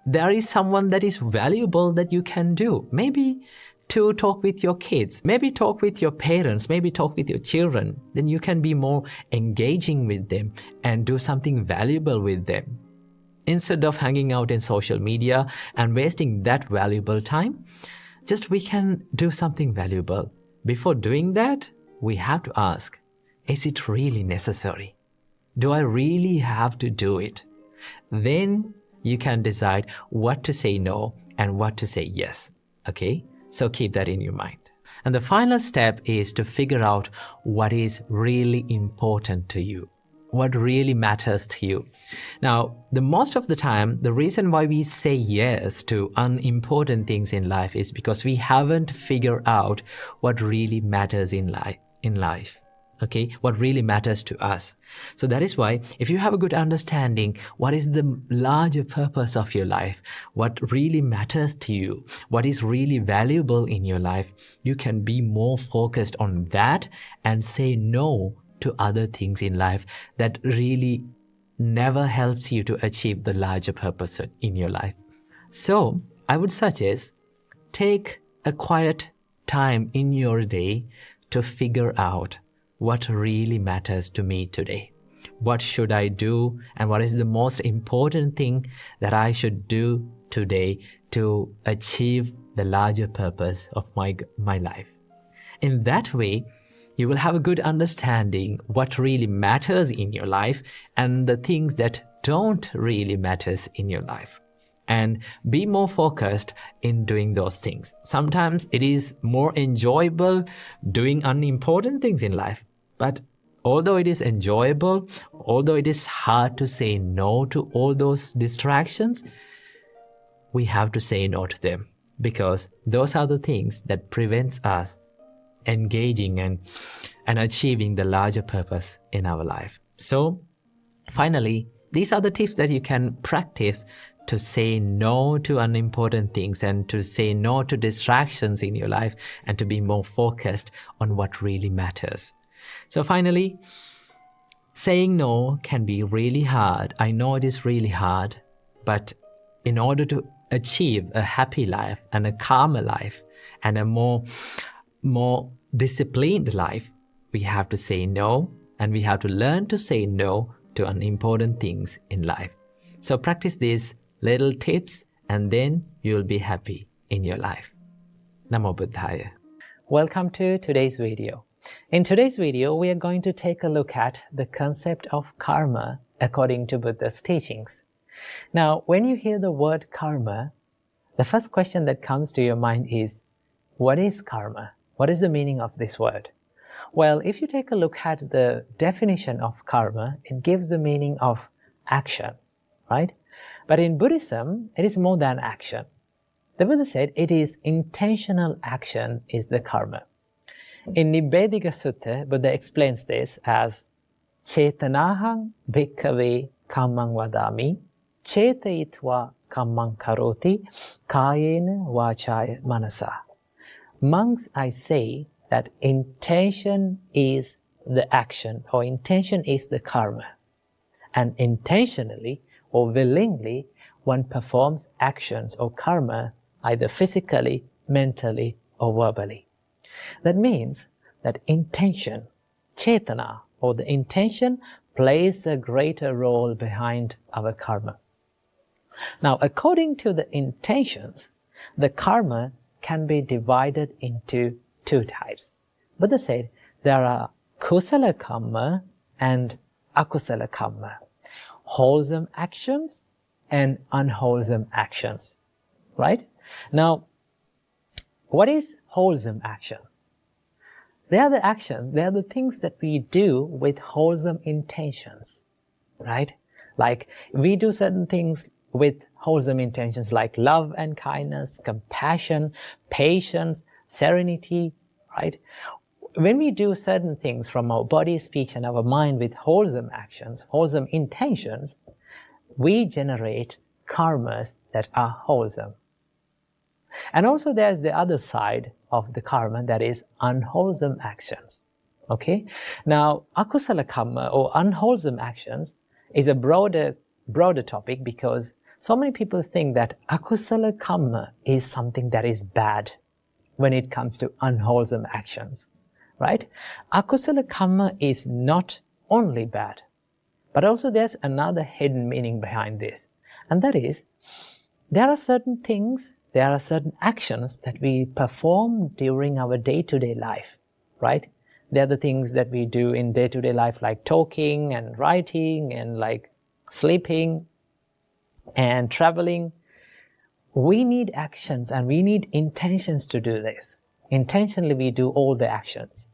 [SPEAKER 1] there is someone that is valuable that you can do. Maybe to talk with your kids, maybe talk with your parents, maybe talk with your children. Then you can be more engaging with them and do something valuable with them. Instead of hanging out in social media and wasting that valuable time, just we can do something valuable. Before doing that, we have to ask, is it really necessary? Do I really have to do it? Then you can decide what to say no and what to say yes. Okay? So keep that in your mind. And the final step is to figure out what is really important to you. What really matters to you. Now, the most of the time, the reason why we say yes to unimportant things in life is because we haven't figured out what really matters in life. Okay, what really matters to us. So that is why if you have a good understanding what is the larger purpose of your life, what really matters to you, what is really valuable in your life, you can be more focused on that and say no to other things in life that really never helps you to achieve the larger purpose in your life. So I would suggest take a quiet time in your day to figure out what really matters to me today. What should I do and what is the most important thing that I should do today to achieve the larger purpose of my life. In that way, you will have a good understanding what really matters in your life and the things that don't really matter in your life. And be more focused in doing those things. Sometimes it is more enjoyable doing unimportant things in life. But although it is enjoyable, although it is hard to say no to all those distractions, we have to say no to them because those are the things that prevents us engaging and achieving the larger purpose in our life. So finally, these are the tips that you can practice to say no to unimportant things and to say no to distractions in your life and to be more focused on what really matters. So finally, saying no can be really hard. I know it is really hard, but in order to achieve a happy life and a calmer life and a more disciplined life, we have to say no, and we have to learn to say no to unimportant things in life. So practice these little tips and then you'll be happy in your life. Namo Buddhaya.
[SPEAKER 2] Welcome to today's video. In today's video, we are going to take a look at the concept of karma according to Buddha's teachings. Now, when you hear the word karma, the first question that comes to your mind is, what is karma? What is the meaning of this word? Well, if you take a look at the definition of karma, it gives the meaning of action, right? But in Buddhism, it is more than action. The Buddha said it is intentional action is the karma. In Nibbedika Sutta, Buddha explains this as Chetanahang bhikkhave kammang vadami chetayitva kammang karoti kayena vachaya manasa. Monks, I say that intention is the action or intention is the karma. And intentionally or willingly, one performs actions or karma either physically, mentally, or verbally. That means that intention, chetana, or the intention plays a greater role behind our karma. Now, according to the intentions, the karma can be divided into two types. Buddha said there are kusala karma and akusala karma, wholesome actions and unwholesome actions, right? Now, what is wholesome action? They are the actions, they are the things that we do with wholesome intentions, right? Like we do certain things with wholesome intentions like love and kindness, compassion, patience, serenity, right? When we do certain things from our body, speech, and our mind with wholesome actions, wholesome intentions, we generate karmas that are wholesome. And also there's the other side of the karma, that is unwholesome actions. Okay? Now, akusala karma or unwholesome actions is a broader topic, because so many people think that akusala karma is something that is bad when it comes to unwholesome actions, right? Akusala karma is not only bad, but also there's another hidden meaning behind this. And that is, there are certain things, there are certain actions that we perform during our day-to-day life, right? They're the things that we do in day-to-day life, like talking and writing and like sleeping and traveling. We need actions and we need intentions to do this. Intentionally we do all the actions.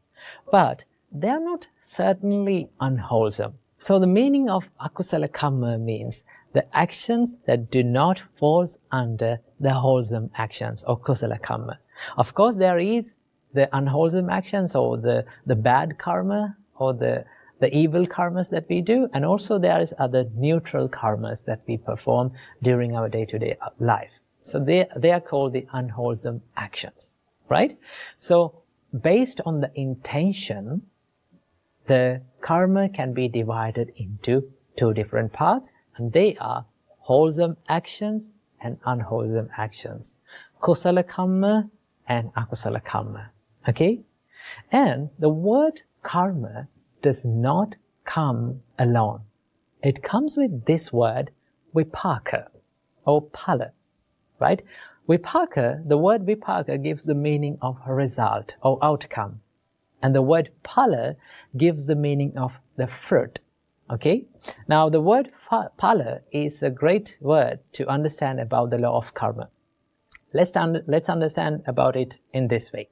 [SPEAKER 2] But they're not certainly unwholesome. So the meaning of akusala karma means the actions that do not fall under the wholesome actions or kusala karma. Of course, there is the unwholesome actions or the bad karma or the evil karmas that we do, and also there is other neutral karmas that we perform during our day-to-day life. So they are called the unwholesome actions, right? So based on the intention, the karma can be divided into two different parts, and they are wholesome actions and unwholesome actions. Kusala karma and akusala karma. Okay? And the word karma does not come alone. It comes with this word vipaka or phala, right? Vipaka, the word vipaka gives the meaning of result or outcome. And the word phala gives the meaning of the fruit. Okay? Now the word phala is a great word to understand about the law of karma. Let's understand about it in this way.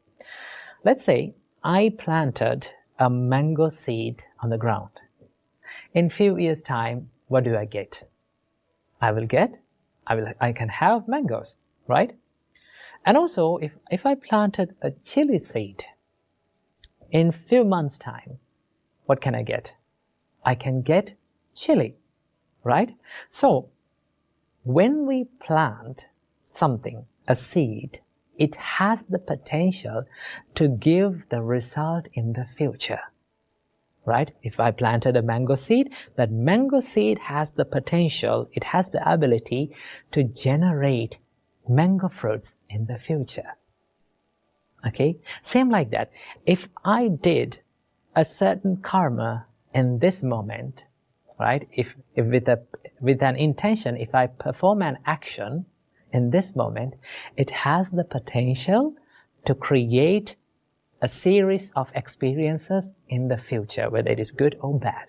[SPEAKER 2] Let's say I planted a mango seed on the ground. In few years' time, what do I get? I can have mangoes, right? And also, if I planted a chili seed, in few months' time, what can I get? I can get chili, right? So, when we plant something, a seed, it has the potential to give the result in the future, right? If I planted a mango seed, that mango seed has the potential, it has the ability to generate mango fruits in the future. Okay? Same like that. If I did a certain karma in this moment, right? If with an intention, if I perform an action in this moment, it has the potential to create a series of experiences in the future, whether it is good or bad,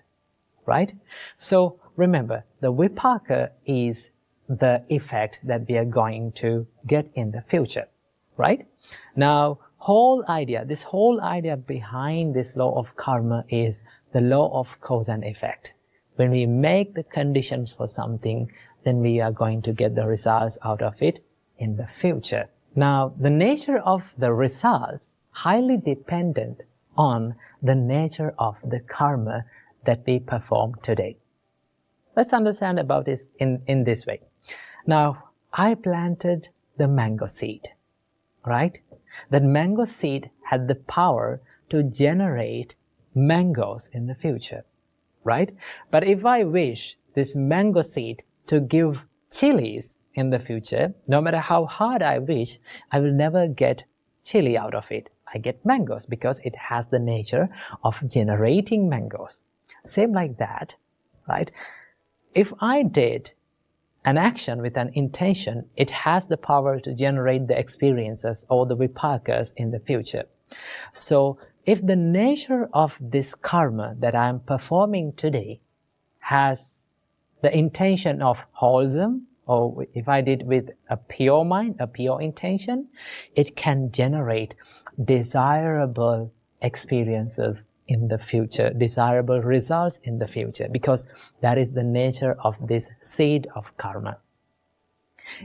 [SPEAKER 2] right? So remember, the vipaka is the effect that we are going to get in the future, right? Now, this whole idea behind this law of karma is the law of cause and effect. When we make the conditions for something, then we are going to get the results out of it in the future. Now, the nature of the results highly dependent on the nature of the karma that we perform today. Let's understand about this in this way. Now, I planted the mango seed, right? That mango seed had the power to generate mangoes in the future, right? But if I wish this mango seed to give chilies in the future, no matter how hard I wish, I will never get chili out of it. I get mangoes because it has the nature of generating mangoes. Same like that, right? If I did an action with an intention, it has the power to generate the experiences or the vipakas in the future. So if the nature of this karma that I am performing today has the intention of wholesome or if I did with a pure mind, a pure intention, it can generate desirable experiences in the future, desirable results in the future, because that is the nature of this seed of karma.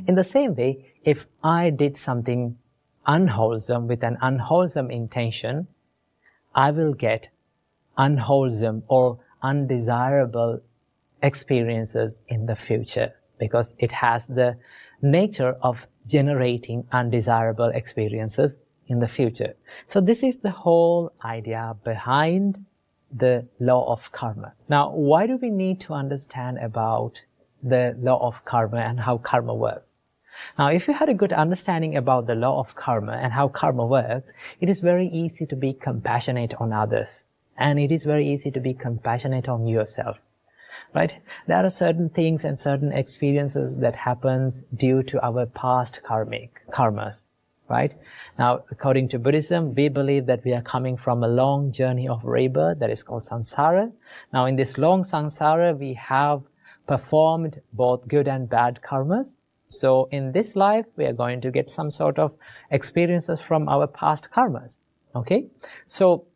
[SPEAKER 2] In the same way, if I did something unwholesome with an unwholesome intention, I will get unwholesome or undesirable experiences in the future, because it has the nature of generating undesirable experiences in the future. So this is the whole idea behind the law of karma. Now, why do we need to understand about the law of karma and how karma works? Now, if you had a good understanding about the law of karma and how karma works, it is very easy to be compassionate on others. And it is very easy to be compassionate on yourself. Right? There are certain things and certain experiences that happens due to our past karmas. Right? Now, according to Buddhism, we believe that we are coming from a long journey of rebirth that is called samsara. Now, in this long samsara, we have performed both good and bad karmas. So, in this life, we are going to get some sort of experiences from our past karmas. Okay? So,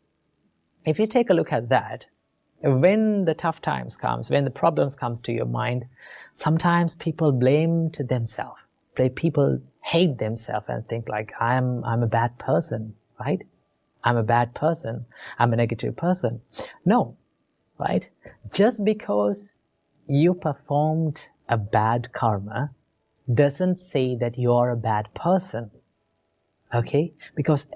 [SPEAKER 2] if you take a look at that, when the tough times comes, when the problems comes to your mind, sometimes people blame to themselves. People hate themselves and think like, I'm a bad person, right? I'm a bad person. I'm a negative person. No, right? Just because you performed a bad karma doesn't say that you're a bad person. Okay? Because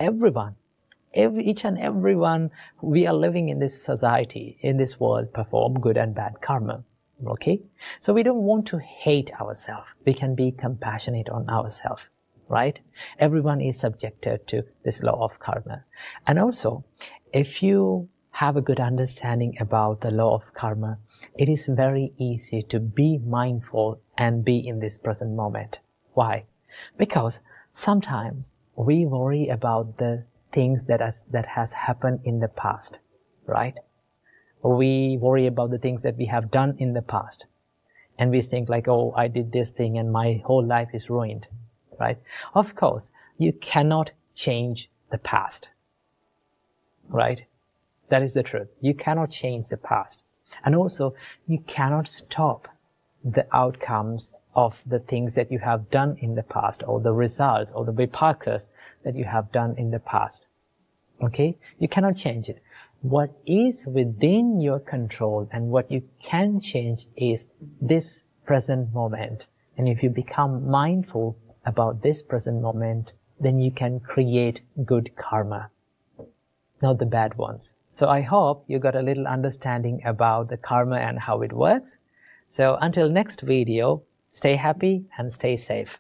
[SPEAKER 2] each and everyone, we are living in this society, in this world, perform good and bad karma. Okay? So we don't want to hate ourselves. We can be compassionate on ourselves, right? Everyone is subjected to this law of karma. And also, if you have a good understanding about the law of karma, it is very easy to be mindful and be in this present moment. Why? Because sometimes we worry about the things that has happened in the past, right? We worry about the things that we have done in the past. And we think like, oh, I did this thing and my whole life is ruined, right? Of course, you cannot change the past, right? That is the truth. You cannot change the past. And also, you cannot stop the outcomes of the things that you have done in the past, or the results or the vipakas that you have done in the past. Okay? You cannot change it. What is within your control and what you can change is this present moment. And if you become mindful about this present moment, then you can create good karma, not the bad ones. So I hope you got a little understanding about the karma and how it works. So until next video, stay happy and stay safe.